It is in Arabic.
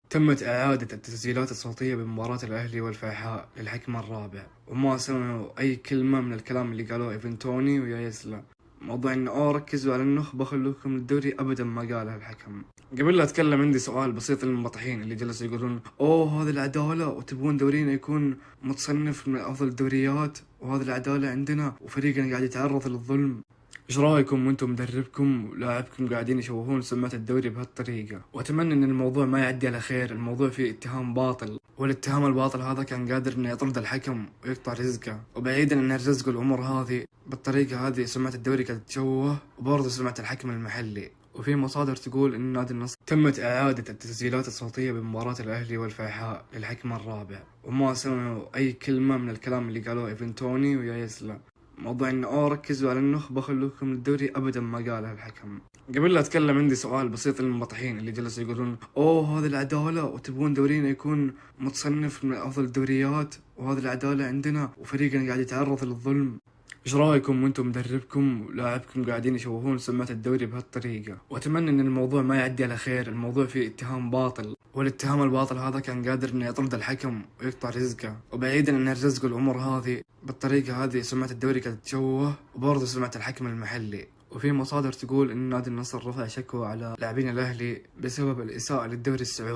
تمت إعادة التسجيلات الصوتية بمباراة الأهلي والفيحاء للحكم الرابع، وما سمعوا أي كلمة من الكلام اللي قالوه إيفن توني ويا يسلا. موضوع إنه ركزوا على النخبة خلوكم الدوري، أبدا ما قالها الحكم. قبل لا أتكلم عندي سؤال بسيط للمنبطحين اللي جلسوا يقولون أوه هذه العدالة وتبون دورينا يكون متصنف من أفضل الدوريات وهذه العدالة عندنا وفريقنا قاعد يتعرض للظلم. ايش رايكم وانتم مدربكم ولاعبكم قاعدين يشوهون سمعة الدوري بهالطريقة؟ واتمنى ان الموضوع ما يعدي على خير. الموضوع فيه اتهام باطل، والاتهام الباطل هذا كان قادر انه يطرد الحكم ويقطع رزقه. وبعيدا ان الرزق والامور هذه بالطريقة هذه سمعة الدوري قاعد تتشوه، وبرضه سمعة الحكم المحلي. وفي مصادر تقول ان نادي النصر تمت اعادة التسجيلات الصوتية بمباراة الاهلي والفيحاء للحكم الرابع، وما سمعوا اي كلمة من الكلام اللي قالوه ايفن توني ويا يسلا. موضوع انه ركزوا على النخبة خلوكم الدوري، ابدا ما قالها الحكم. قبل لا اتكلم عندي سؤال بسيط للمنبطحين اللي جلسوا يقولون اوه هذه العدالة وتبون دورينا يكون متصنف من افضل الدوريات وهذه العدالة عندنا وفريقنا قاعد يتعرض للظلم. ايش رايكم وانتم مدربكم ولاعبكم قاعدين يشوهون سمعة الدوري بهالطريقة؟ واتمنى ان الموضوع ما يعدي على خير. الموضوع فيه اتهام باطل، والاتهام الباطل هذا كان قادر انه يطرد الحكم ويقطع رزقه. وبعيدا ان الرزق والامور هذه بالطريقة هذه سمعة الدوري قاعد تتشوه، وبرضه سمعة الحكم المحلي. وفي مصادر تقول ان نادي النصر رفع شكوى على لاعبين الاهلي بسبب الاساءة للدوري السعودي.